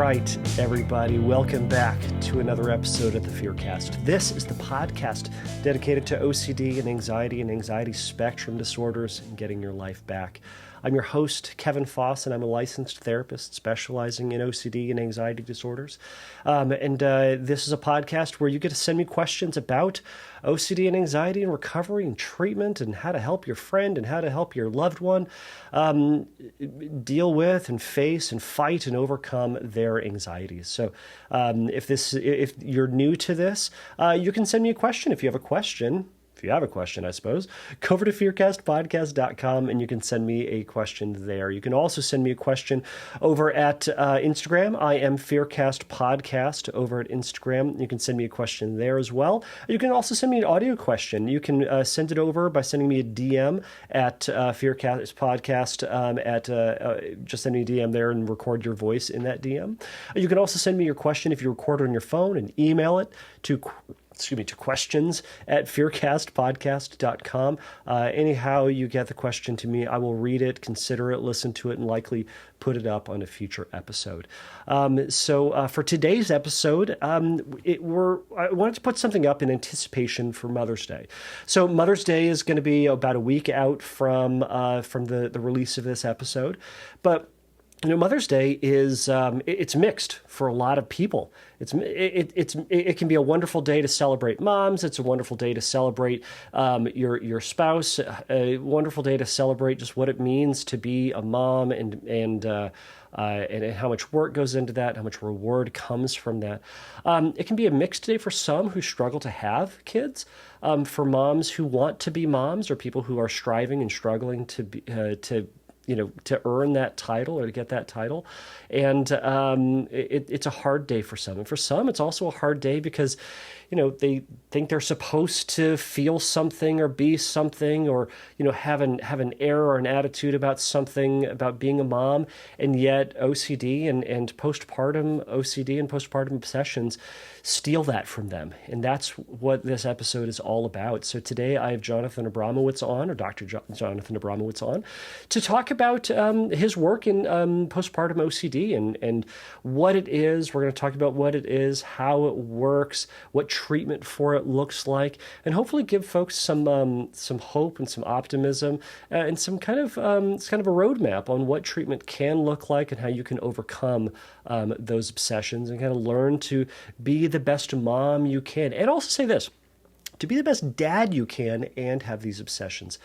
right, everybody, welcome back to another episode of the Fearcast. This is the podcast dedicated to OCD and anxiety spectrum disorders and getting your life back. I'm your host, Kevin Foss, and I'm a licensed therapist specializing in OCD and anxiety disorders. This is a podcast where you get to send me questions about OCD and anxiety and recovery and treatment and how to help your friend and how to help your loved one deal with and face and fight and overcome their anxieties. So if you're new to this, you can send me a question if you have a question. If you have a question, I suppose, go over to fearcastpodcast.com and you can send me a question there. You can also send me a question over at Instagram. I am Fearcast Podcast over at Instagram. You can send me a question there as well. You can also send me an audio question. You can send it over by sending me a DM at Fearcast Podcast. Just send me a DM there and record your voice in that DM. You can also send me your question if you record it on your phone and email it to questions at fearcastpodcast.com. Anyhow you get the question to me, I will read it, consider it, listen to it, and likely put it up on a future episode. So for today's episode, I wanted to put something up in anticipation for Mother's Day. So Mother's Day is going to be about a week out from the release of this episode, but Mother's Day is it's mixed for a lot of people. It can be a wonderful day to celebrate moms. It's a wonderful day to celebrate your spouse. A wonderful day to celebrate just what it means to be a mom and how much work goes into that, how much reward comes from that. It can be a mixed day for some who struggle to have kids. For moms who want to be moms, or people who are striving and struggling to earn that title or to get that title. And it's a hard day for some. And for some, it's also a hard day because, they think they're supposed to feel something or be something or, have an air or an attitude about something, about being a mom. And yet OCD and postpartum OCD and postpartum obsessions steal that from them. And that's what this episode is all about. So today I have Jonathan Abramowitz on, or Dr. Jonathan Abramowitz on, to talk about his work in postpartum OCD and what it is. We're going to talk about what it is, how it works, what treatment for it looks like, and hopefully give folks some hope and some optimism and some kind of a roadmap on what treatment can look like and how you can overcome those obsessions and kind of learn to be the best mom you can. And also say this, to be the best dad you can and have these obsessions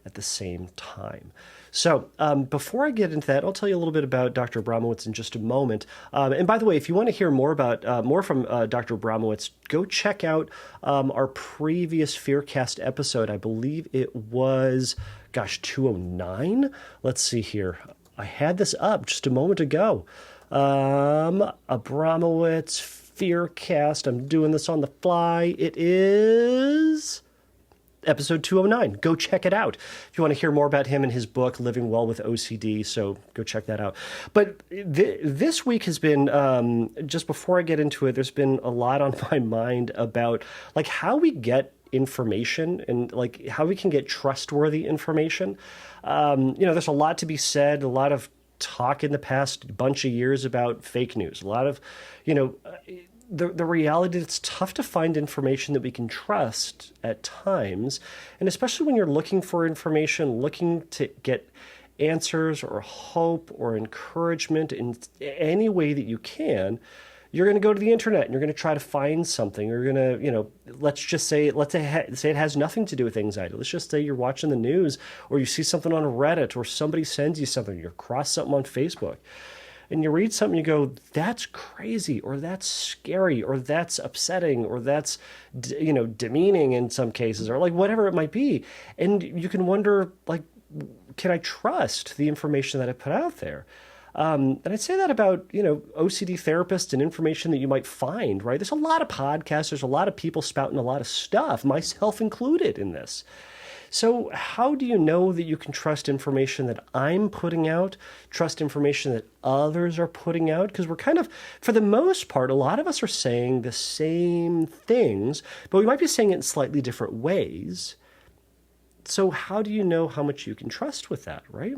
at the same time. So before I get into that, I'll tell you a little bit about Dr. Abramowitz in just a moment. And by the way, if you want to hear more from Dr. Abramowitz, go check out our previous Fearcast episode. I believe it was, 209? Let's see here. I had this up just a moment ago. Abramowitz, Fearcast. I'm doing this on the fly. It is episode 209. Go check it out if you want to hear more about him and his book, Living Well with OCD. So go check that out. But this week has been, just before I get into it, there's been a lot on my mind about how we get information and how we can get trustworthy information. There's a lot to be said, a lot of talk in the past bunch of years about fake news, a lot of, the reality that it's tough to find information that we can trust at times. And especially when you're looking for information, looking to get answers or hope or encouragement in any way that you can, you're going to go to the internet and you're going to try to find something. You're going to, let's say it has nothing to do with anxiety. Let's just say you're watching the news or you see something on Reddit or somebody sends you something, you cross something on Facebook. And you read something, you go, that's crazy, or that's scary, or that's upsetting, or that's, demeaning in some cases, or whatever it might be. And you can wonder, can I trust the information that I put out there? And I'd say that about, OCD therapists and information that you might find, right? There's a lot of podcasts, there's a lot of people spouting a lot of stuff, myself included in this. So how do you know that you can trust information that I'm putting out, trust information that others are putting out? Because we're kind of, for the most part, a lot of us are saying the same things, but we might be saying it in slightly different ways. So how do you know how much you can trust with that, right?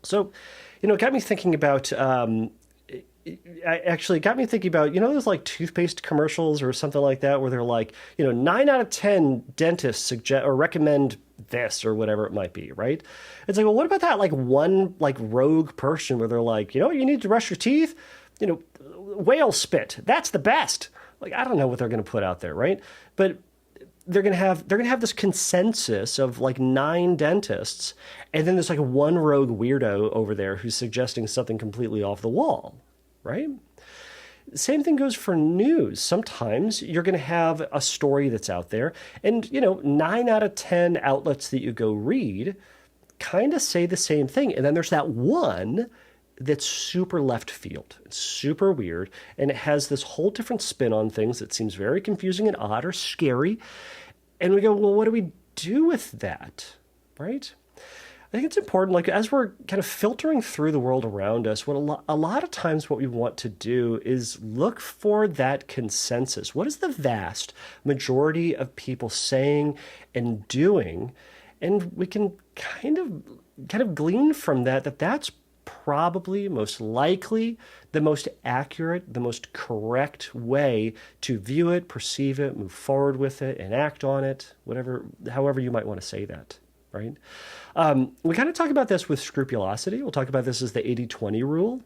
So, it got me thinking about actually got me thinking about, those like toothpaste commercials or something like that, where they're like, 9 out of 10 dentists suggest or recommend this or whatever it might be, right? It's like, well, what about that like one like rogue person where they're like, you need to brush your teeth, whale spit, that's the best. Like, I don't know what they're going to put out there, right? But they're going to have this consensus of like 9 dentists, and then there's like one rogue weirdo over there who's suggesting something completely off the wall, right? Same thing goes for news. Sometimes you're going to have a story that's out there, and 9 out of 10 outlets that you go read kind of say the same thing, and then there's that one that's super left field. It's super weird, and it has this whole different spin on things that seems very confusing and odd or scary. And we go, well, what do we do with that, right? I think it's important, like as we're kind of filtering through the world around us, what a lot of times what we want to do is look for that consensus. What is the vast majority of people saying and doing? And we can kind of glean from that that's probably most likely the most accurate, the most correct way to view it, perceive it, move forward with it, and act on it, however you might want to say that, right? We kind of talk about this with scrupulosity. We'll talk about this as the 80-20 rule.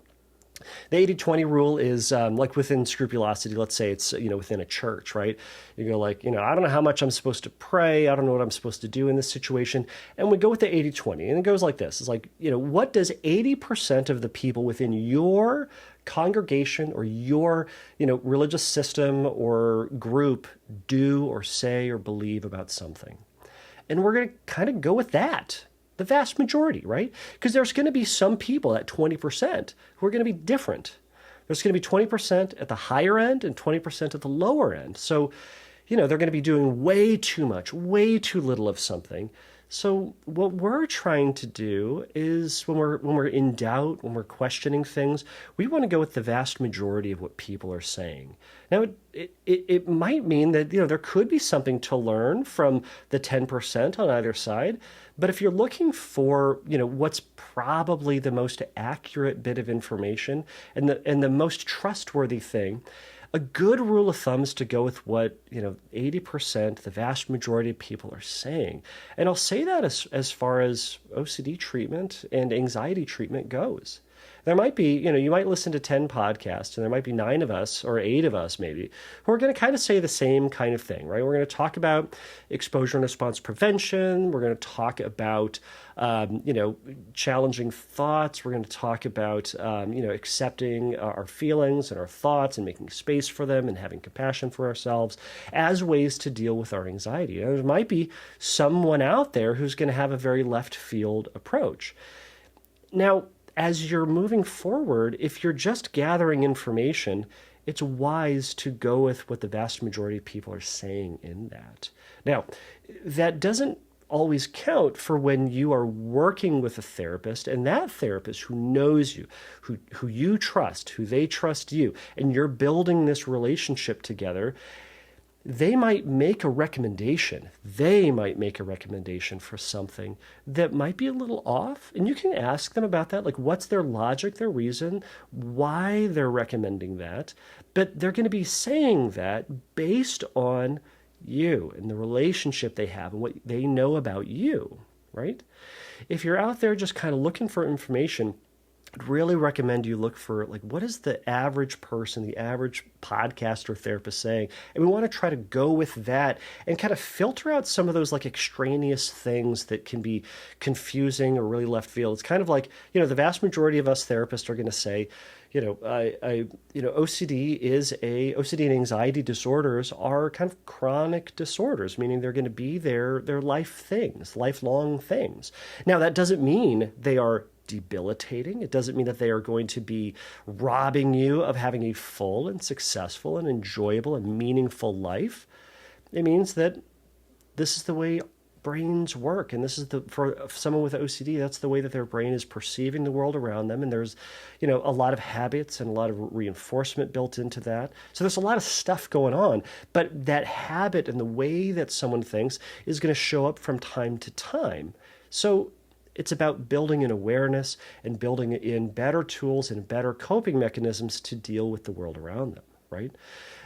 The 80-20 rule is like within scrupulosity, let's say it's, within a church, right? You go like, I don't know how much I'm supposed to pray. I don't know what I'm supposed to do in this situation. And we go with the 80-20, and it goes like this. It's like, what does 80% of the people within your congregation or your, religious system or group do or say or believe about something? And we're going to kind of go with that. The vast majority, right? Because there's going to be some people at 20% who are going to be different. There's going to be 20% at the higher end and 20% at the lower end. So, they're going to be doing way too much, way too little of something. So what we're trying to do is when we're in doubt, when we're questioning things, we want to go with the vast majority of what people are saying. Now, it might mean that, there could be something to learn from the 10% on either side. But if you're looking for, what's probably the most accurate bit of information and the most trustworthy thing, a good rule of thumb is to go with what, 80%, the vast majority of people are saying. And I'll say that as far as OCD treatment and anxiety treatment goes. There might be, you might listen to 10 podcasts, and there might be 9 of us or 8 of us maybe who are going to kind of say the same kind of thing, right? We're going to talk about exposure and response prevention. We're going to talk about, challenging thoughts. We're going to talk about, accepting our feelings and our thoughts and making space for them and having compassion for ourselves as ways to deal with our anxiety. There might be someone out there who's going to have a very left field approach. Now, as you're moving forward, if you're just gathering information, it's wise to go with what the vast majority of people are saying in that. Now, that doesn't always count for when you are working with a therapist, and that therapist who knows you, who you trust, who they trust you, and you're building this relationship together. They might make a recommendation. They might make a recommendation for something that might be a little off. And you can ask them about that. Like, what's their logic, their reason, why they're recommending that. But they're going to be saying that based on you and the relationship they have and what they know about you, right? If you're out there just kind of looking for information, I'd really recommend you look for, like, what is the average person, the average podcast or therapist saying? And we want to try to go with that and kind of filter out some of those like extraneous things that can be confusing or really left field. It's kind of like, the vast majority of us therapists are going to say, OCD and anxiety disorders are kind of chronic disorders, meaning they're going to be their life things, lifelong things. Now, that doesn't mean they are debilitating. It doesn't mean that they are going to be robbing you of having a full and successful and enjoyable and meaningful life. It means that this is the way brains work, and this is for someone with OCD, that's the way that their brain is perceiving the world around them, and there's a lot of habits and a lot of reinforcement built into that. So there's a lot of stuff going on, but that habit and the way that someone thinks is going to show up from time to time. So It's about building an awareness and building in better tools and better coping mechanisms to deal with the world around them, right?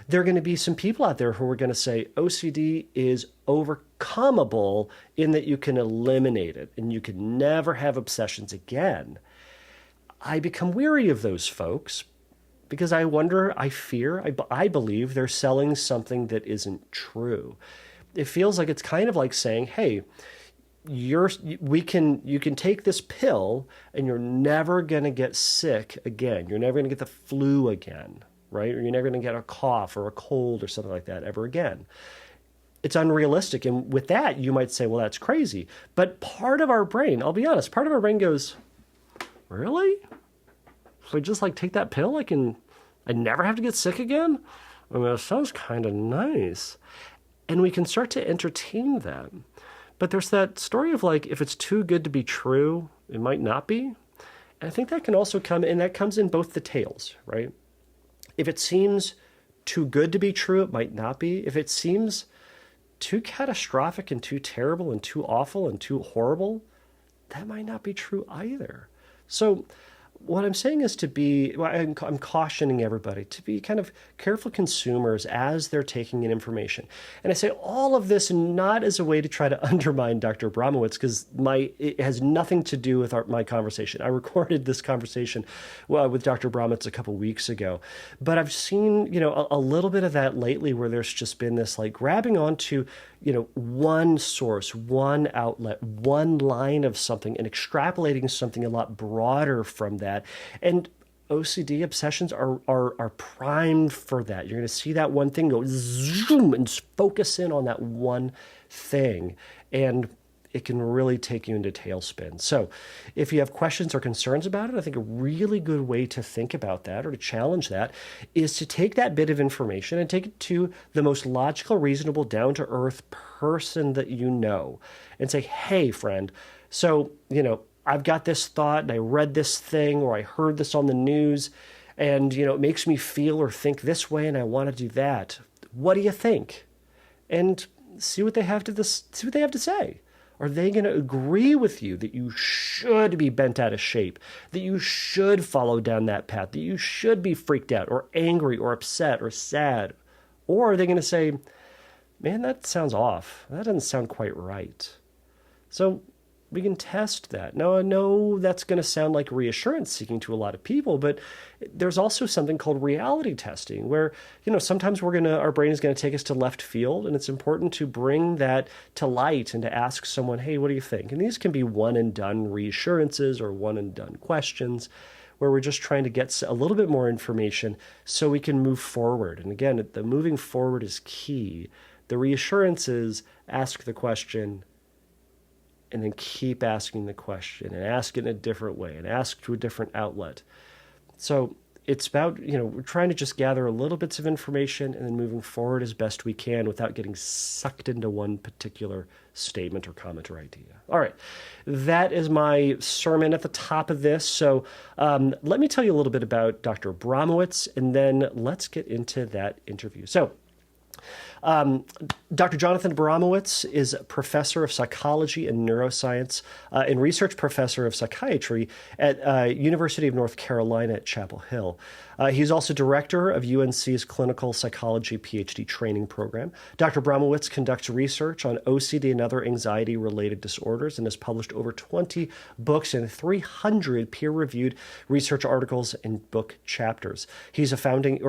There are going to be some people out there who are going to say OCD is overcomable in that you can eliminate it and you can never have obsessions again. I become weary of those folks because I wonder, I fear, I believe they're selling something that isn't true. It feels like it's kind of like saying, hey, you can take this pill and you're never going to get sick again. You're never going to get the flu again, right? Or you're never going to get a cough or a cold or something like that ever again. It's unrealistic. And with that, you might say, well, that's crazy. But part of our brain, I'll be honest, part of our brain goes, really? If I just like take that pill, I never have to get sick again? I mean, it sounds kind of nice. And we can start to entertain them. But there's that story of like, if it's too good to be true, it might not be. And I think that can also come, and that comes in both the tails, right? If it seems too good to be true, it might not be. If it seems too catastrophic and too terrible and too awful and too horrible, that might not be true either. So what I'm saying is I'm cautioning everybody to be kind of careful consumers as they're taking in information. And I say all of this not as a way to try to undermine Dr. Abramowitz, because it has nothing to do with my conversation. I recorded this conversation with Dr. Abramowitz a couple weeks ago, but I've seen, a little bit of that lately where there's just been this like grabbing onto, one source, one outlet, one line of something and extrapolating something a lot broader from that. And OCD obsessions are primed for that. You're going to see that one thing go zoom and focus in on that one thing. And it can really take you into tailspin. So if you have questions or concerns about it, I think a really good way to think about that or to challenge that is to take that bit of information and take it to the most logical, reasonable, down-to-earth person that you know and say, hey, friend, so, I've got this thought and I read this thing or I heard this on the news and, it makes me feel or think this way and I want to do that. What do you think? And see what they have to say. Are they going to agree with you that you should be bent out of shape, that you should follow down that path, that you should be freaked out or angry or upset or sad? Or are they going to say, man, that sounds off. That doesn't sound quite right. So we can test that. Now, I know that's going to sound like reassurance seeking to a lot of people, but there's also something called reality testing where, sometimes our brain is going to take us to left field, and it's important to bring that to light and to ask someone, hey, what do you think? And these can be one and done reassurances or one and done questions where we're just trying to get a little bit more information so we can move forward. And again, the moving forward is key. The reassurance is ask the question and then keep asking the question and ask it in a different way and ask to a different outlet. So it's about, we're trying to just gather a little bits of information and then moving forward as best we can without getting sucked into one particular statement or comment or idea. All right, that is my sermon at the top of this. So let me tell you a little bit about Dr. Abramowitz, and then let's get into that interview. So Dr. Jonathan Abramowitz is a professor of psychology and neuroscience and research professor of psychiatry at University of North Carolina at Chapel Hill. He's also director of UNC's Clinical Psychology PhD training program. Dr. Abramowitz conducts research on OCD and other anxiety-related disorders and has published over 20 books and 300 peer-reviewed research articles and book chapters. He's founding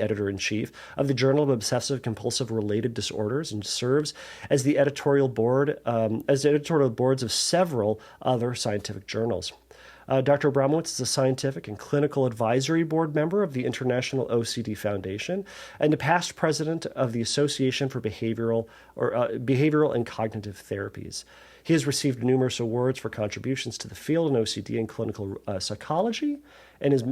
editor-in-chief of the Journal of Obsessive Compulsive Related Disorders and serves as the editorial boards of several other scientific journals. Dr. Abramowitz is a scientific and clinical advisory board member of the International OCD Foundation and a past president of the Association for Behavioral and Cognitive Therapies. He has received numerous awards for contributions to the field in OCD and clinical psychology, and his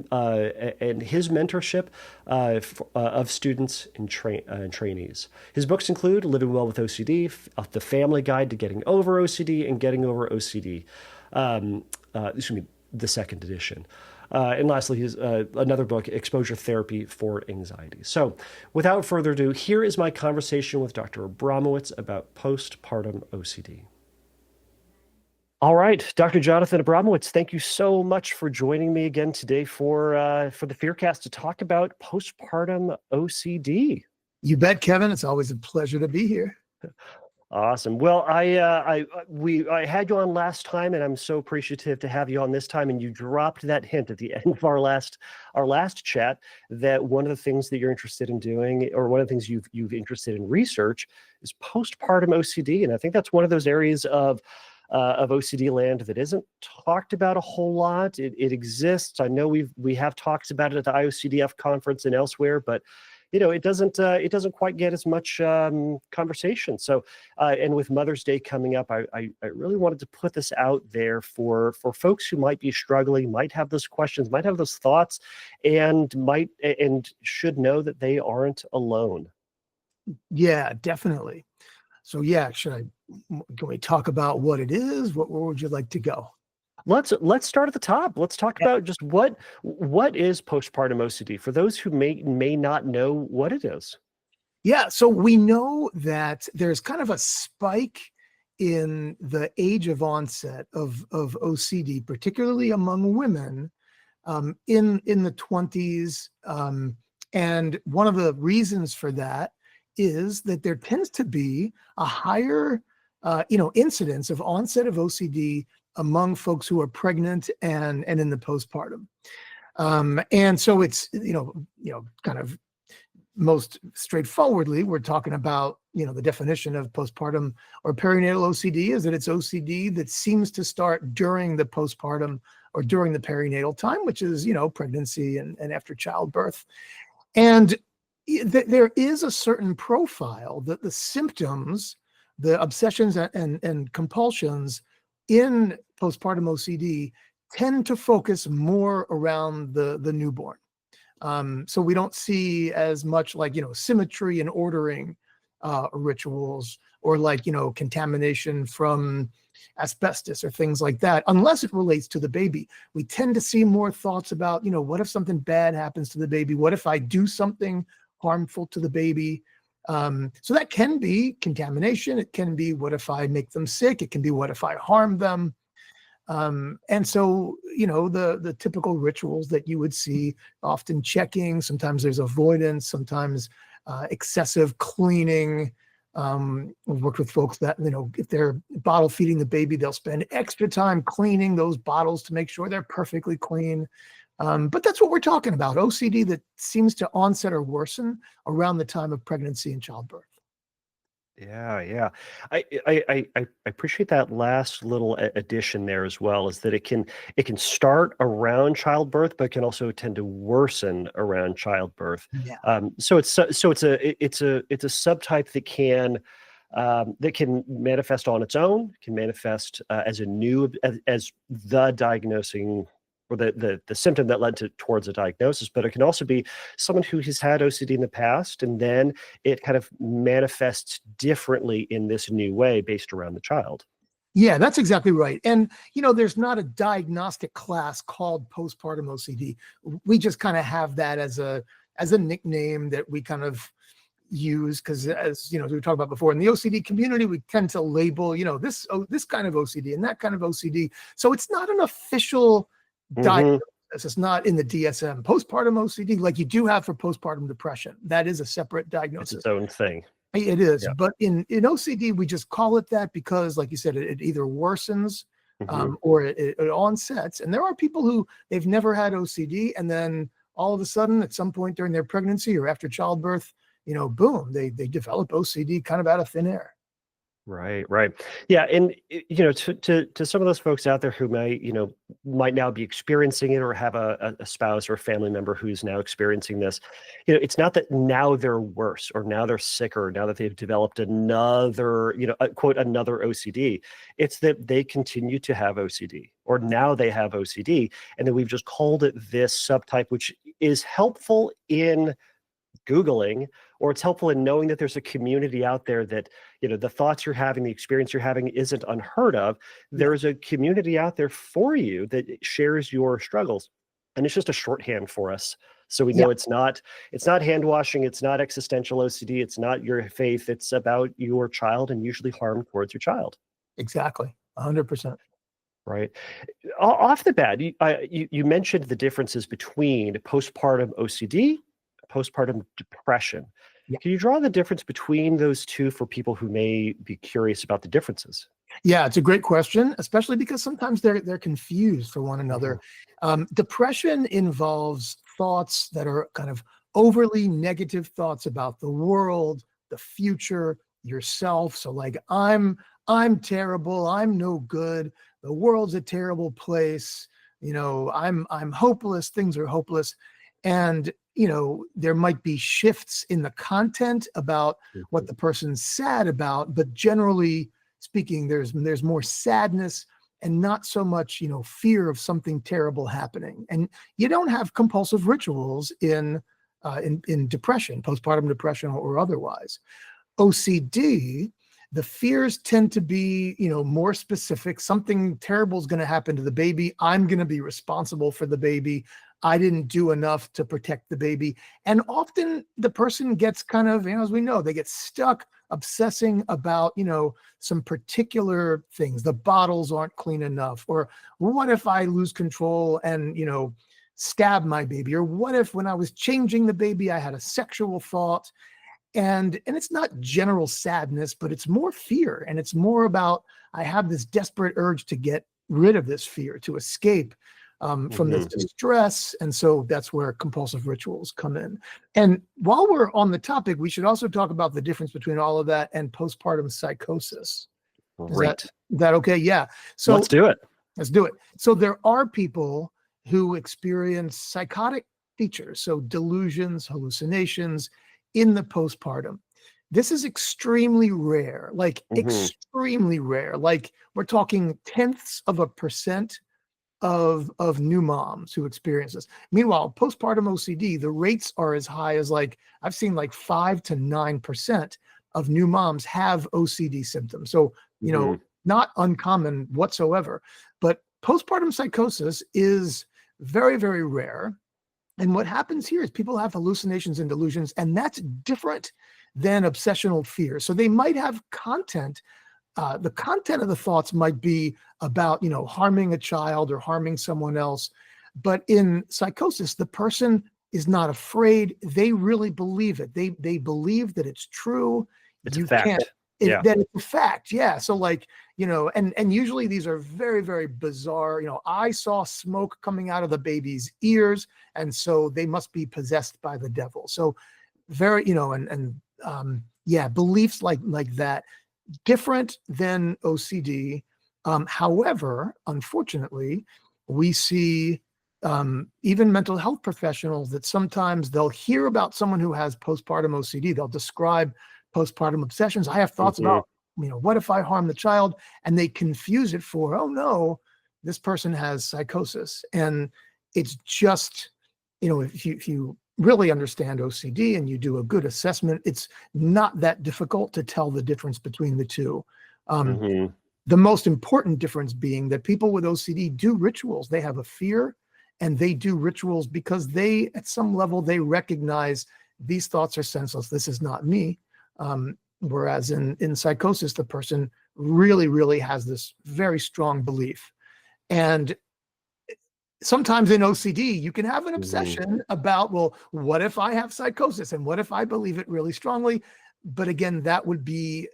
mentorship of students and trainees. His books include Living Well with OCD, The Family Guide to Getting Over OCD, and Getting Over OCD. The second edition. And lastly, his another book, Exposure Therapy for Anxiety. So without further ado, here is my conversation with Dr. Abramowitz about postpartum OCD. All right, Dr. Jonathan Abramowitz, thank you so much for joining me again today for the Fearcast to talk about postpartum OCD. You bet, Kevin. It's always a pleasure to be here. Awesome. Well, I had you on last time, and I'm so appreciative to have you on this time. And you dropped that hint at the end of our last chat that one of the things that you're interested in doing, or one of the things you've interested in research, is postpartum OCD. And I think that's one of those areas of OCD land that isn't talked about a whole lot. It exists. I know we have talks about it at the IOCDF conference and elsewhere, but it doesn't quite get as much conversation. So, and with Mother's Day coming up, I really wanted to put this out there for folks who might be struggling, might have those questions, might have those thoughts, and should know that they aren't alone. Yeah, definitely. So yeah, can we talk about what it is? Where would you like to go? Let's start at the top. Let's talk about just what is postpartum OCD for those who may not know what it is. Yeah, so we know that there's kind of a spike in the age of onset of OCD, particularly among women, in the 20s. And one of the reasons for that is that there tends to be a higher, incidence of onset of OCD among folks who are pregnant and in the postpartum. And so it's, kind of most straightforwardly, we're talking about, the definition of postpartum or perinatal OCD is that it's OCD that seems to start during the postpartum or during the perinatal time, which is, pregnancy and after childbirth. And there is a certain profile that the symptoms, the obsessions and compulsions in postpartum OCD tend to focus more around the newborn. So we don't see as much like, symmetry and ordering rituals, or like, contamination from asbestos or things like that, unless it relates to the baby. We tend to see more thoughts about, what if something bad happens to the baby? What if I do something harmful to the baby? So that can be contamination. It can be, what if I make them sick? It can be, what if I harm them? And so, the typical rituals that you would see, often checking, sometimes there's avoidance, sometimes excessive cleaning. We've worked with folks that, if they're bottle feeding the baby, they'll spend extra time cleaning those bottles to make sure they're perfectly clean. But that's what we're talking about, OCD that seems to onset or worsen around the time of pregnancy and childbirth. Yeah. I appreciate that last little addition there as well, is that it can start around childbirth, but can also tend to worsen around childbirth. Yeah. So it's a subtype that can manifest on its own, can manifest as the diagnosing, or the symptom that led towards a diagnosis, but it can also be someone who has had OCD in the past, and then it kind of manifests differently in this new way based around the child. Yeah, that's exactly right. And, there's not a diagnostic class called postpartum OCD. We just kind of have that as a nickname that we kind of use, because as we were talking about before, in the OCD community, we tend to label, this kind of OCD and that kind of OCD. So it's not an official diagnosis. It's not in the DSM. Postpartum OCD, like you do have for postpartum depression, that is a separret diagnosis. It's its own thing. It is. Yeah. But in OCD, we just call it that because, like you said, it either worsens or it onsets. And there are people who they've never had OCD, and then all of a sudden, at some point during their pregnancy or after childbirth, boom, they develop OCD kind of out of thin air. Right. Yeah. And, to some of those folks out there who might now be experiencing it, or have a spouse or a family member who's now experiencing this, it's not that now they're worse, or now they're sicker, or now that they've developed another, quote, another OCD. It's that they continue to have OCD, or now they have OCD. And then we've just called it this subtype, which is helpful in Googling, or it's helpful in knowing that there's a community out there that, the thoughts you're having, the experience you're having isn't unheard of. There's a community out there for you that shares your struggles. And it's just a shorthand for us. So we know it's not hand washing. It's not existential OCD. It's not your faith. It's about your child, and usually harm towards your child. Exactly. 100%. Right. Off the bat, you mentioned the differences between postpartum OCD, postpartum depression. Yeah. Can you draw the difference between those two for people who may be curious about the differences? Yeah, it's a great question, especially because sometimes they're confused for one another. Depression involves thoughts that are kind of overly negative thoughts about the world, the future, yourself. So like I'm terrible, I'm no good, the world's a terrible place, I'm hopeless, things are hopeless. And there might be shifts in the content about what the person's sad about, but generally speaking, there's more sadness and not so much, fear of something terrible happening. And you don't have compulsive rituals in depression, postpartum depression or otherwise. OCD, the fears tend to be, more specific. Something terrible is going to happen to the baby. I'm going to be responsible for the baby. I didn't do enough to protect the baby. And often the person gets kind of, as we know, they get stuck obsessing about, some particular things. The bottles aren't clean enough, or what if I lose control and, stab my baby? Or what if when I was changing the baby, I had a sexual thought? And it's not general sadness, but it's more fear. And it's more about, I have this desperate urge to get rid of this fear, to escape from this distress. And so that's where compulsive rituals come in. And while we're on the topic, we should also talk about the difference between all of that and postpartum psychosis. Right. Is that okay? Yeah. So let's do it. Let's do it. So there are people who experience psychotic features, so delusions, hallucinations in the postpartum. This is extremely rare, extremely rare. Like we're talking 0.1% of new moms who experience this. Meanwhile, postpartum OCD, the rates are as high as I've seen 5 to 9% of new moms have OCD symptoms. So, not uncommon whatsoever. But postpartum psychosis is very, very rare. And what happens here is people have hallucinations and delusions, and that's different than obsessional fear. So they might have content. The content of the thoughts might be about, harming a child or harming someone else. But in psychosis, the person is not afraid. They really believe it. They believe that it's true. It's a fact. That it's a fact. Yeah. So and usually these are very, very bizarre. I saw smoke coming out of the baby's ears, and so they must be possessed by the devil. So very, beliefs like that. Different than OCD. However, unfortunately, we see even mental health professionals that sometimes they'll hear about someone who has postpartum OCD. They'll describe postpartum obsessions. I have thoughts about, what if I harm the child? And they confuse it for, oh no, this person has psychosis. And it's just, if you really understand OCD and you do a good assessment, it's not that difficult to tell the difference between the two. The most important difference being that people with OCD do rituals. They have a fear and they do rituals because they, at some level, they recognize these thoughts are senseless. This is not me. Whereas in psychosis, the person really, really has this very strong belief. And sometimes in OCD, you can have an obsession about, well, what if I have psychosis and what if I believe it really strongly? But again, that would be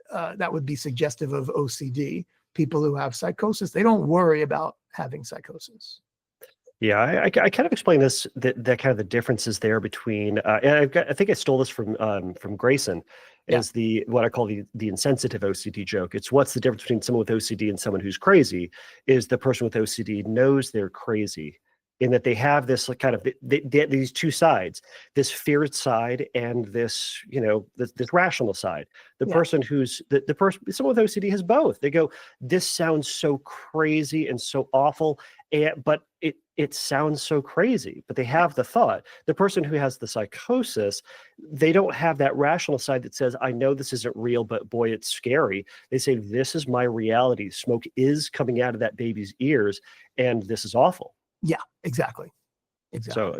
suggestive of OCD. People who have psychosis, they don't worry about having psychosis. Yeah, I kind of explain this, that kind of the differences there between, and I think I stole this from Grayson, is what I call the insensitive OCD joke. It's what's the difference between someone with OCD and someone who's crazy, is the person with OCD knows they're crazy, in that they have this kind of these two sides, this feared side and this, this rational side. The person who's the person, someone with OCD has both. They go, this sounds so crazy and so awful, but it sounds so crazy, but they have the thought. The person who has the psychosis, they don't have that rational side that says, I know this isn't real, but boy, it's scary. They say, this is my reality. Smoke is coming out of that baby's ears, and this is awful. Yeah, exactly. So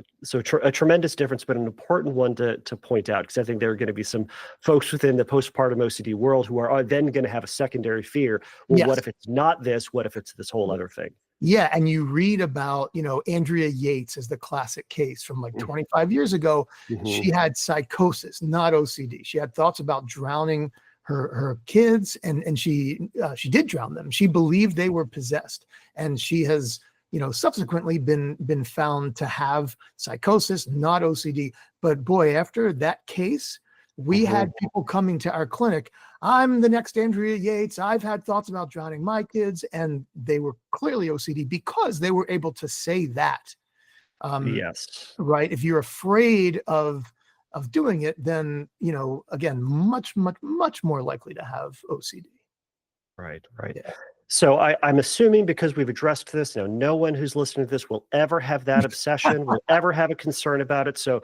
a tremendous difference, but an important one to point out, because I think there are going to be some folks within the postpartum OCD world who are then going to have a secondary fear. Well, what if it's not this? What if it's this whole other thing? Yeah, and you read about, Andrea Yates is the classic case from like 25 years ago. Mm-hmm. She had psychosis, not OCD. She had thoughts about drowning her kids, and she did drown them. She believed they were possessed, and she has, subsequently been found to have psychosis, not OCD. But boy, after that case, we had people coming to our clinic. I'm the next Andrea Yates. I've had thoughts about drowning my kids, and they were clearly OCD because they were able to say that. Yes. Right. If you're afraid of doing it, then, again, much, much, much more likely to have OCD. Right. Yeah. So I'm assuming, because we've addressed this, no one who's listening to this will ever have that obsession, will ever have a concern about it. So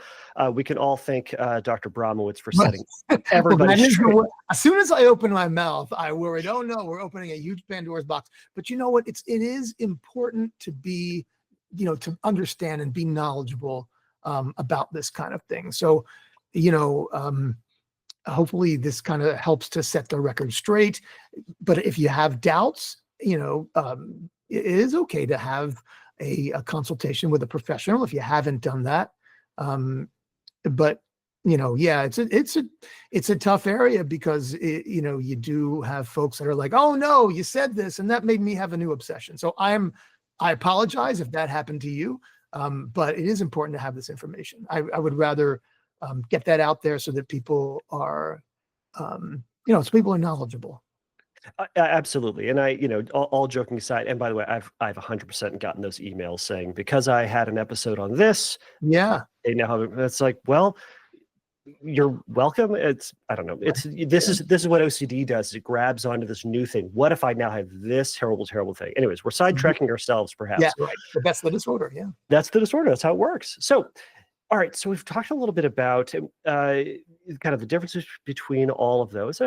we can all thank Dr. Abramowitz for setting everybody straight. As soon as I open my mouth, I worried, oh no, we're opening a huge Pandora's box. But you know what? It is important to be, to understand and be knowledgeable about this kind of thing. So, hopefully this kind of helps to set the record straight. But if you have doubts, it is okay to have a consultation with a professional if you haven't done that. But yeah, it's a tough area because you do have folks that are like, oh no, you said this and that made me have a new obsession. So I apologize if that happened to you. But it is important to have this information. I would rather get that out there so that people are, so people are knowledgeable. Absolutely. And all joking aside, and by the way, I've 100% gotten those emails saying, because I had an episode on this. Yeah. They now have, it's like, well, you're welcome. I don't know. This is what OCD does. It grabs onto this new thing. What if I now have this terrible, terrible thing? Anyways, we're sidetracking ourselves, perhaps. Yeah, right. But that's the disorder. Yeah. That's the disorder. That's how it works. So, all right. So we've talked a little bit about kind of the differences between all of those.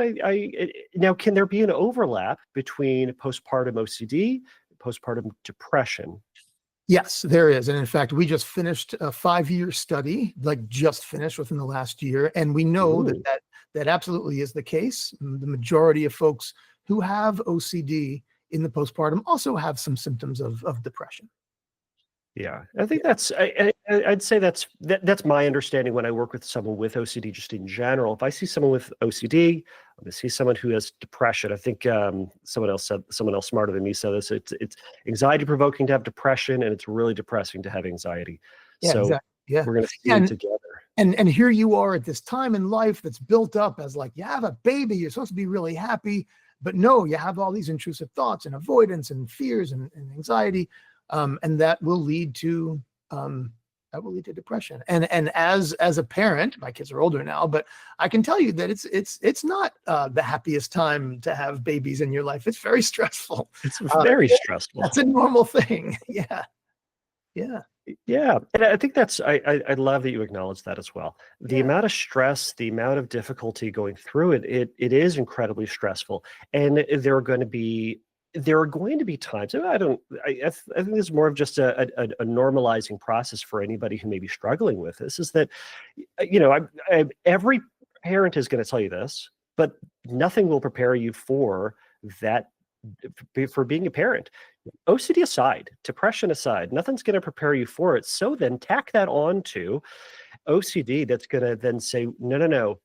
Now, can there be an overlap between postpartum OCD, postpartum depression? Yes, there is. And in fact, we just finished a 5-year study, just finished within the last year. And we know that absolutely is the case. The majority of folks who have OCD in the postpartum also have some symptoms of depression. Yeah, I think I'd say that's my understanding when I work with someone with OCD, just in general. If I see someone with OCD, I'm going to see someone who has depression. I think someone else smarter than me said this. It's anxiety provoking to have depression, and it's really depressing to have anxiety. Yeah, so exactly. Yeah. We're going to see them together. And here you are at this time in life that's built up as like, you have a baby, you're supposed to be really happy, but no, you have all these intrusive thoughts and avoidance and fears and anxiety. And that will lead to depression. And as a parent, my kids are older now, but I can tell you that it's not the happiest time to have babies in your life. It's very stressful. It's very stressful. That's a normal thing. Yeah. Yeah. Yeah. And I think I love that you acknowledge that as well. The amount of stress, the amount of difficulty going through it is incredibly stressful. And there are going to be times. I think this is more of just a normalizing process for anybody who may be struggling with this. Is that, every parent is going to tell you this, but nothing will prepare you for that, for being a parent. OCD aside, depression aside, nothing's going to prepare you for it. So then tack that on to OCD. That's going to then say, no.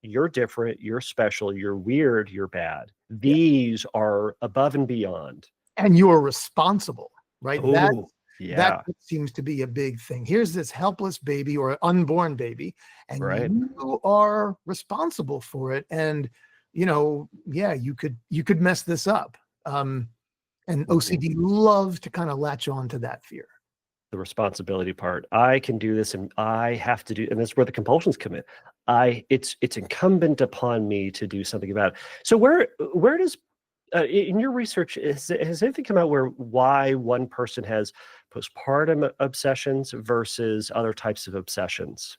You're different, you're special, you're weird, you're bad. These are above and beyond. And you're responsible, right? Ooh, that seems to be a big thing. Here's this helpless baby or unborn baby, and you are responsible for it. And, you could mess this up. And OCD loves to kind of latch on to that fear. The responsibility part. I can do this and I have to do, and that's where the compulsions come in. It's incumbent upon me to do something about it. So where does in your research has anything come out why one person has postpartum obsessions versus other types of obsessions?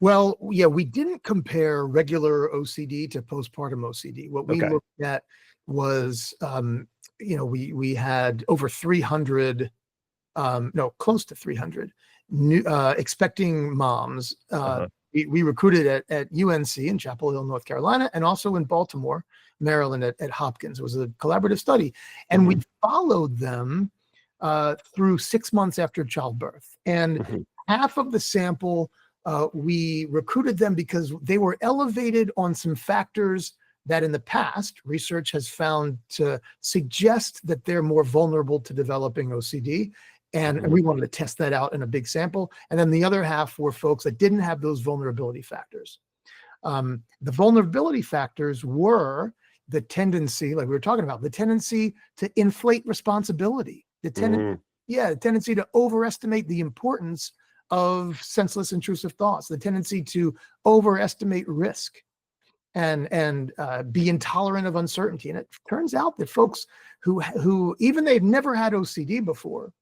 Well, yeah, we didn't compare regular OCD to postpartum OCD. What we looked at was, we had over 300, close to 300 new expecting moms. We recruited at UNC in Chapel Hill, North Carolina, and also in Baltimore, Maryland at Hopkins. It was a collaborative study. And we followed them through 6 months after childbirth. And Mhm. half of the sample, we recruited them because they were elevated on some factors that in the past research has found to suggest that they're more vulnerable to developing OCD. And Mhm. we wanted to test that out in a big sample. And then the other half were folks that didn't have those vulnerability factors. The vulnerability factors were the tendency, like we were talking about, the tendency to inflate responsibility, the tendency to overestimate the importance of senseless intrusive thoughts, the tendency to overestimate risk and be intolerant of uncertainty. And it turns out that folks who even they've never had OCD before,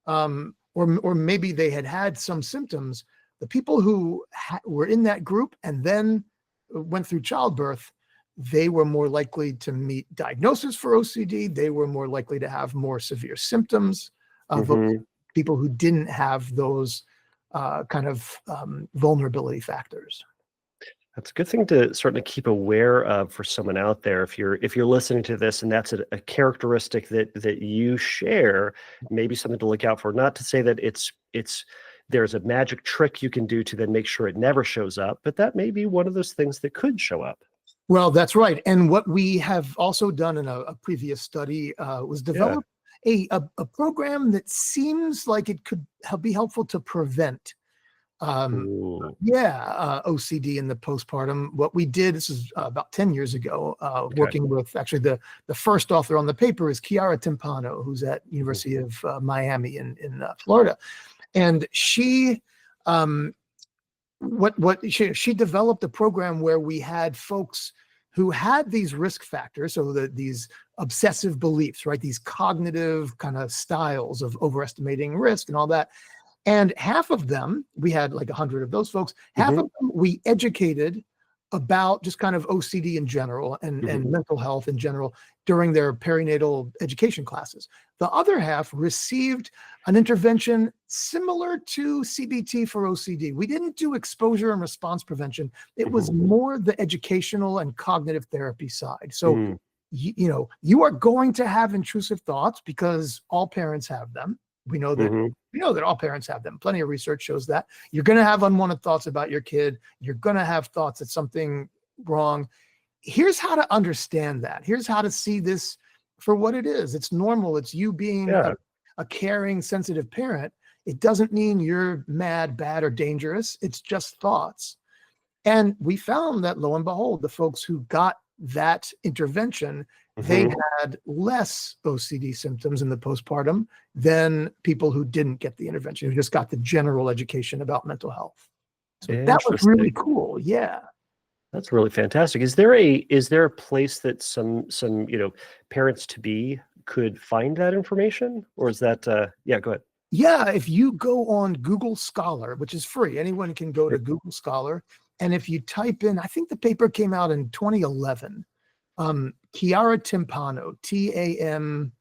or maybe they had some symptoms, the people who were in that group and then went through childbirth, they were more likely to meet diagnosis for OCD. They were more likely to have more severe symptoms of people who didn't have those vulnerability factors. That's a good thing to certainly keep aware of for someone out there. If you're listening to this and that's a characteristic that you share, maybe something to look out for. Not to say that it's there's a magic trick you can do to then make sure it never shows up, but that may be one of those things that could show up. Well, that's right. And what we have also done in a previous study was develop a program that seems like it could be helpful to prevent OCD in the postpartum. What we did, this is about 10 years ago, working with actually the first author on the paper is Chiara Timpano, who's at University of Miami in Florida. And she she developed a program where we had folks who had these risk factors, so these obsessive beliefs, right? These cognitive kind of styles of overestimating risk and all that. And half of them, we had like 100 of those folks, half of them we educated about just kind of OCD in general and mental health in general during their perinatal education classes. The other half received an intervention similar to CBT for OCD. We didn't do exposure and response prevention. It was more the educational and cognitive therapy side. So, you are going to have intrusive thoughts because all parents have them. We know that all parents have them. Plenty of research shows that. You're going to have unwanted thoughts about your kid. You're going to have thoughts that something wrong. Here's how to understand that. Here's how to see this for what it is. It's normal. It's you being a caring, sensitive parent. It doesn't mean you're mad, bad, or dangerous. It's just thoughts. And we found that, lo and behold, the folks who got that intervention, they had less OCD symptoms in the postpartum than people who didn't get the intervention, who just got the general education about mental health. So that was really cool. Yeah. That's really fantastic. Is there a place that some parents to be could find that information, or is that go ahead. Yeah, if you go on Google Scholar, which is free, anyone can go to Google Scholar, and if you type in, I think the paper came out in 2011. Chiara Timpano, Timpano,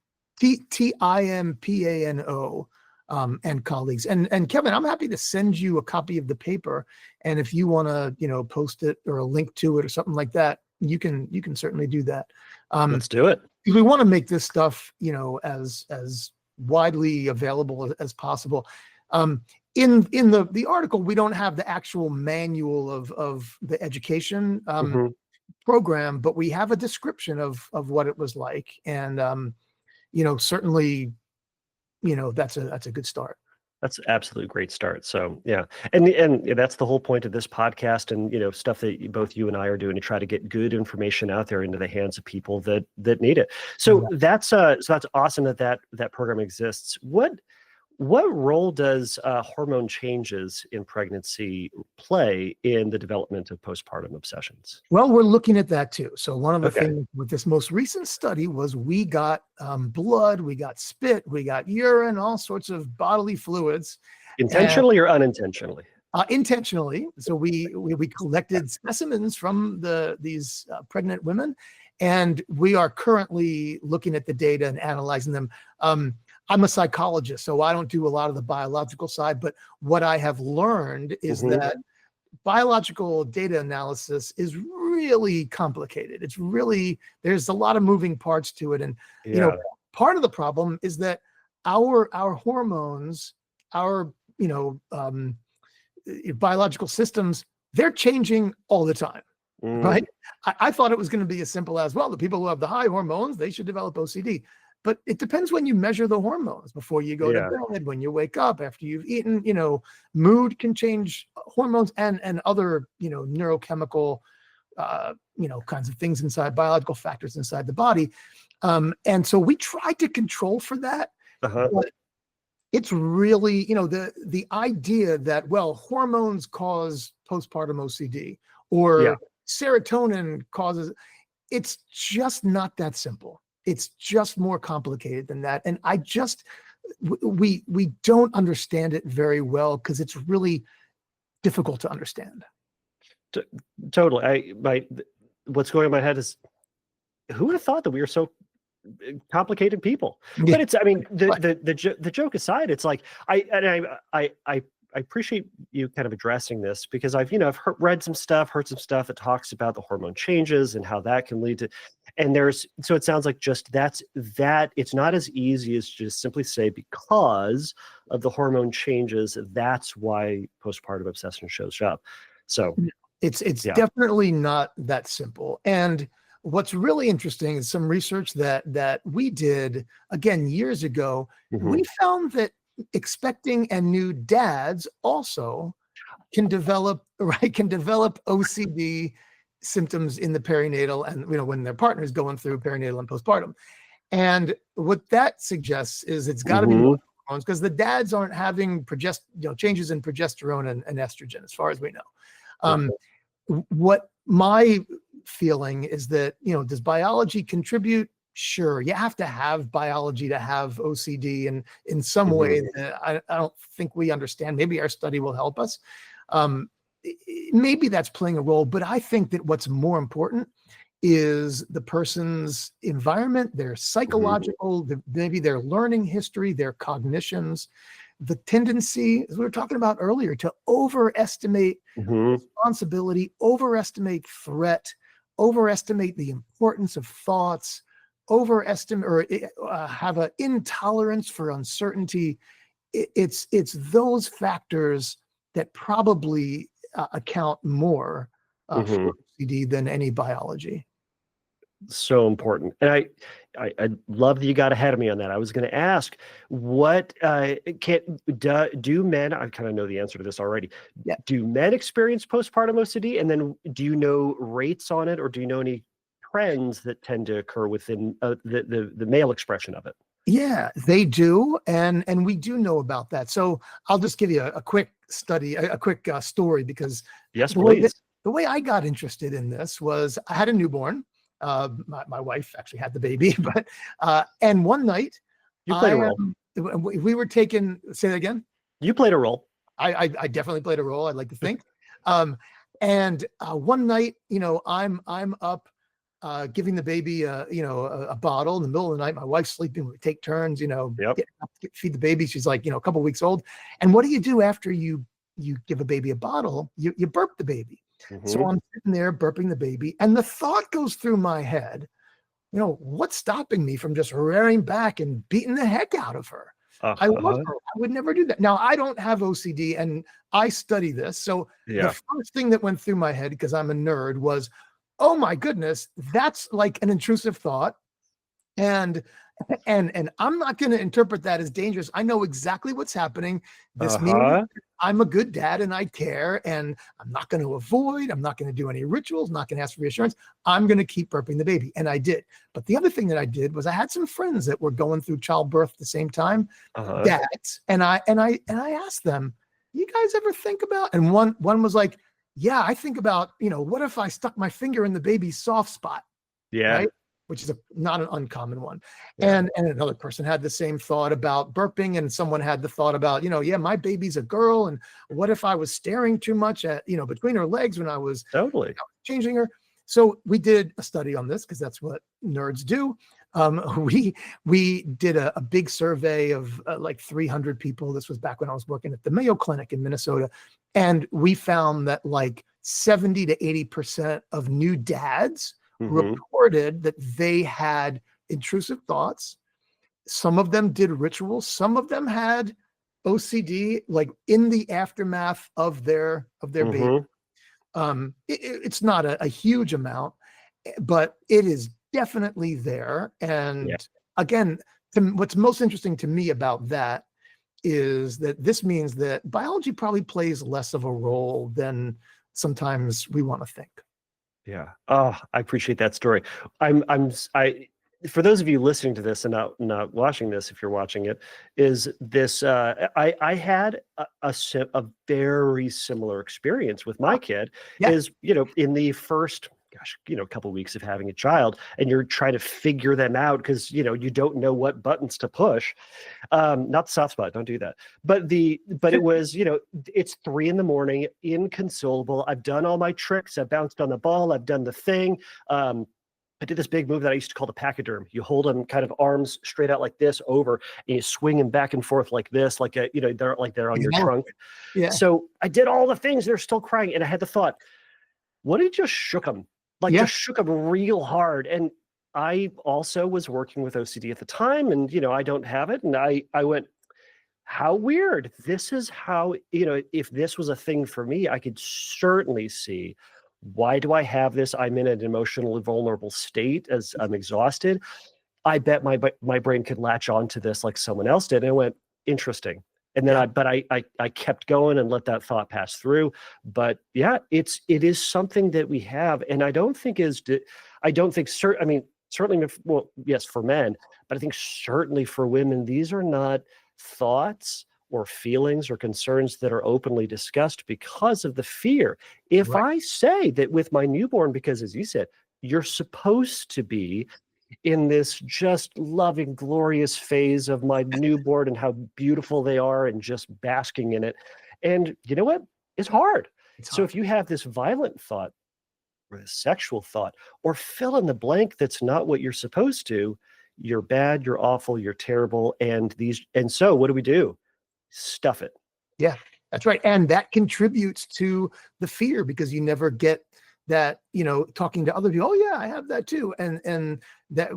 and colleagues. And Kevin, I'm happy to send you a copy of the paper. And if you want to, post it or a link to it or something like that, you can certainly do that. Let's do it. We want to make this stuff, as widely available as possible. In the article, we don't have the actual manual of the education program, but we have a description of what it was like. And, certainly, that's a good start. That's an absolute great start. So yeah. And that's the whole point of this podcast and, stuff that both you and I are doing to try to get good information out there into the hands of people that need it. So that's awesome that program exists. What role does hormone changes in pregnancy play in the development of postpartum obsessions? Well, we're looking at that too. So one of the things with this most recent study was we got blood, we got spit, we got urine, all sorts of bodily fluids. Intentionally or unintentionally? Intentionally. So we collected specimens from these pregnant women, and we are currently looking at the data and analyzing them. I'm a psychologist, so I don't do a lot of the biological side, but what I have learned is that biological data analysis is really complicated. There's a lot of moving parts to it. And, part of the problem is that our hormones, our biological systems, they're changing all the time, right? I thought it was going to be as simple as, well, the people who have the high hormones, they should develop OCD. But it depends when you measure the hormones, before you go to bed, when you wake up, after you've eaten. Mood can change hormones and other, neurochemical, kinds of things inside, biological factors inside the body. And so we try to control for that. But it's really, the idea that, well, hormones cause postpartum OCD, or serotonin causes, it's just not that simple. It's just more complicated than that. And we don't understand it very well, because it's really difficult to understand. Totally. What's going on in my head is, who would have thought that we were so complicated people? Yeah. But the joke aside, it's like, I appreciate you kind of addressing this, because I've read some stuff, heard some stuff that talks about the hormone changes and how that can lead to, and so it sounds like just that it's not as easy as just simply say, because of the hormone changes, that's why postpartum obsession shows up. So it's definitely not that simple. And what's really interesting is some research that we did, again, years ago. We found that expecting and new dads also can develop OCD symptoms in the perinatal, and when their partner is going through perinatal and postpartum. And what that suggests is it's got to be more hormones, because the dads aren't having changes in progesterone and estrogen, as far as we know. What my feeling is that, does biology contribute? Sure, you have to have biology to have OCD, and in some way that I don't think we understand. Maybe our study will help us. Maybe that's playing a role, but I think that what's more important is the person's environment, their psychological, maybe their learning history, their cognitions, the tendency, as we were talking about earlier, to overestimate responsibility, overestimate threat, overestimate the importance of thoughts, overestimate or have an intolerance for uncertainty. It's those factors that probably account more for OCD than any biology. So important. And I love that you got ahead of me on that. I was going to ask, what do men, I kind of know the answer to this already. Do men experience postpartum OCD? And then do you know rates on it, or do you know any trends that tend to occur within the male expression of it? Yeah, they do. And we do know about that. So I'll just give you a quick study, a quick story, because yes, please. The way I got interested in this was, I had a newborn. My wife actually had the baby, but and one night you played a role. We were taking. Say that again. You played a role. I definitely played a role, I'd like to think. And one night, I'm up giving the baby a bottle in the middle of the night. My wife's sleeping. We take turns, get up, feed the baby. She's like, a couple weeks old. And what do you do after you give a baby a bottle? You burp the baby. So I'm sitting there burping the baby, and the thought goes through my head, what's stopping me from just rearing back and beating the heck out of her? I love her. I would never do that. Now, I don't have OCD, and I study this. So the first thing that went through my head, because I'm a nerd, was, oh my goodness, that's like an intrusive thought. And I'm not going to interpret that as dangerous. I know exactly what's happening. This means I'm a good dad and I care, and I'm not going to avoid. I'm not going to do any rituals. Not going to ask for reassurance. I'm going to keep burping the baby, and I did. But the other thing that I did was, I had some friends that were going through childbirth at the same time, dads, and I asked them, "You guys ever think about?" And one was like, "Yeah, I think about, what if I stuck my finger in the baby's soft spot?" Yeah. Right? Which is not an uncommon one. And another person had the same thought about burping, and someone had the thought about, my baby's a girl, and what if I was staring too much at, between her legs when I was changing her? So we did a study on this, because that's what nerds do. We did a big survey of like 300 people. This was back when I was working at the Mayo Clinic in Minnesota. And we found that like 70 to 80% of new dads reported that they had intrusive thoughts. some of them did rituals. Some of them had OCD like in the aftermath of their baby. It's not a huge amount, but it is definitely there. And again, what's most interesting to me about that is that this means that biology probably plays less of a role than sometimes we want to think. Yeah. Oh, I appreciate that story. For those of you listening to this and not watching this, if you're watching it, is this, I had a very similar experience with my kid. Is, in the first, couple of weeks of having a child, and you're trying to figure them out because, you don't know what buttons to push. Not the soft spot, don't do that. But it was, it's 3 a.m, inconsolable. I've done all my tricks. I've bounced on the ball. I've done the thing. I did this big move that I used to call the pachyderm. You hold them kind of arms straight out like this over, and you swing them back and forth like this, like they're on your trunk. Yeah. So I did all the things. They're still crying, and I had the thought, what if you just shook them? Just shook them real hard. And I also was working with OCD at the time, and I don't have it. And I went, how weird. This is how, if this was a thing for me, I could certainly see, why do I have this? I'm in an emotionally vulnerable state as I'm exhausted. I bet my brain could latch on to this like someone else did. And I went, interesting. And then I kept going and let that thought pass through. But yeah, it is something that we have. And I don't think certainly, well, yes, for men, but I think certainly for women, these are not thoughts or feelings or concerns that are openly discussed because of the fear. If I say that with my newborn, because as you said, you're supposed to be in this just loving, glorious phase of my newborn and how beautiful they are and just basking in it. And you know what? It's hard. So if you have this violent thought or this sexual thought, or fill in the blank that's not what you're supposed to, you're bad, you're awful, you're terrible. And so what do? Stuff it. Yeah, that's right. And that contributes to the fear because you never get that, talking to other people. Oh yeah, I have that too. And that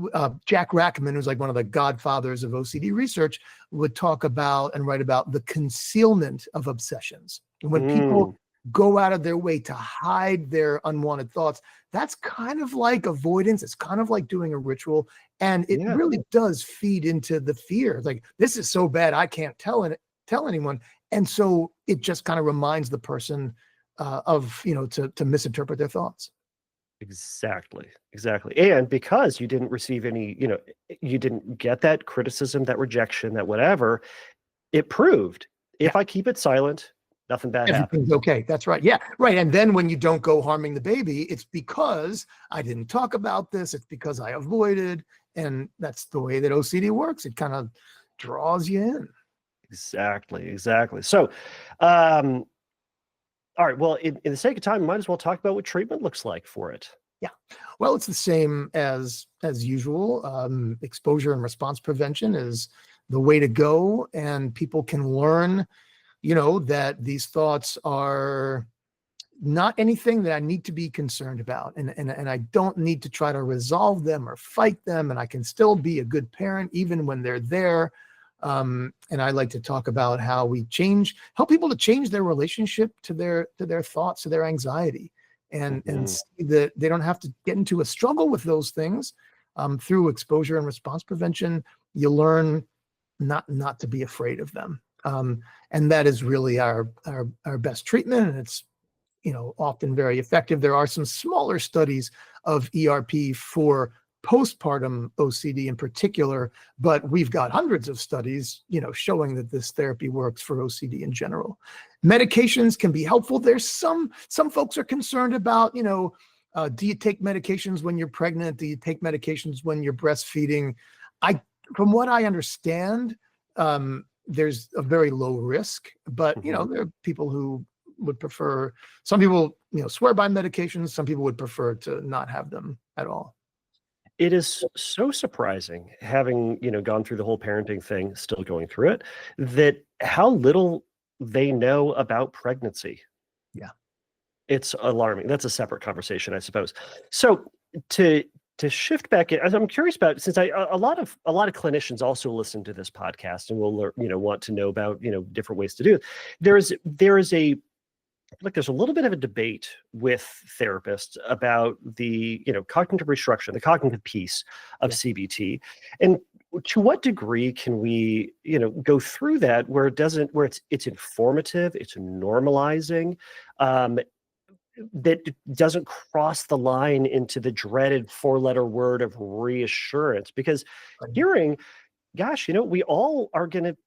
Jack Rackman, who's like one of the godfathers of OCD research, would talk about and write about the concealment of obsessions. And when people go out of their way to hide their unwanted thoughts, that's kind of like avoidance. It's kind of like doing a ritual. And it really does feed into the fear. It's like, this is so bad, I can't tell anyone. And so it just kind of reminds the person to misinterpret their thoughts. Exactly. And because you didn't receive any, you didn't get that criticism, that rejection, that whatever, it proved if I keep it silent, nothing bad happens. Okay. That's right. Yeah. Right. And then when you don't go harming the baby, it's because I didn't talk about this. It's because I avoided. And that's the way that OCD works. It kind of draws you in. Exactly. So, all right. Well, in the sake of time, we might as well talk about what treatment looks like for it. Yeah. Well, it's the same as usual. Exposure and response prevention is the way to go, and people can learn, that these thoughts are not anything that I need to be concerned about, and I don't need to try to resolve them or fight them, and I can still be a good parent even when they're there. And I like to talk about how we help people to change their relationship to their thoughts, to their anxiety, and see that they don't have to get into a struggle with those things. Through exposure and response prevention, you learn not to be afraid of them. And that is really our best treatment. And it's, often very effective. There are some smaller studies of ERP for postpartum OCD in particular, but we've got hundreds of studies, showing that this therapy works for OCD in general. Medications can be helpful. There's some folks are concerned about, do you take medications when you're pregnant? Do you take medications when you're breastfeeding? From what I understand, there's a very low risk, but there are people who would prefer. Some people, swear by medications. Some people would prefer to not have them at all. It is so surprising, having, gone through the whole parenting thing, still going through it, that how little they know about pregnancy. Yeah. It's alarming. That's a separate conversation, I suppose. So to to shift back, as I'm curious about, since a lot of clinicians also listen to this podcast and will want to know about different ways to do it. There's a little bit of a debate with therapists about the cognitive restructuring, the cognitive piece of CBT, and to what degree can we go through that where it's informative, it's normalizing, that doesn't cross the line into the dreaded 4-letter word of reassurance, because hearing, gosh, we all are going to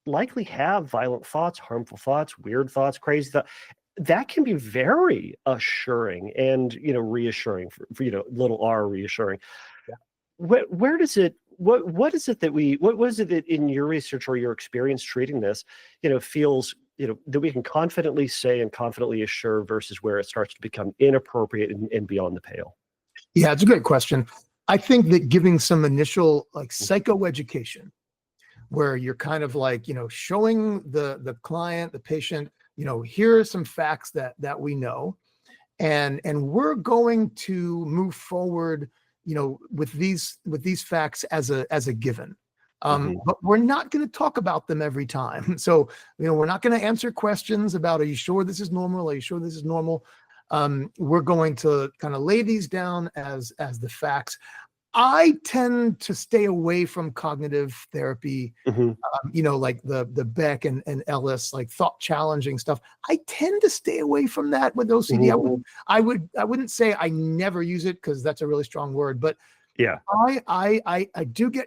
likely have violent thoughts, harmful thoughts, weird thoughts, crazy thoughts. That can be very assuring and reassuring for little r reassuring. Where does it what is it that in your research or your experience treating this feels that we can confidently say and confidently assure versus where it starts to become inappropriate and beyond the pale? Yeah, it's a great question. I think that giving some initial psychoeducation, where you're kind of showing the client, the patient, here are some facts that we know, and we're going to move forward with these facts as a given. But we're not going to talk about them every time. So, we're not going to answer questions about, are you sure this is normal? Are you sure this is normal? We're going to kind of lay these down as the facts. I tend to stay away from cognitive therapy, like the Beck and Ellis, like thought challenging stuff. I tend to stay away from that with OCD. I wouldn't say I never use it, because that's a really strong word, but yeah, I do get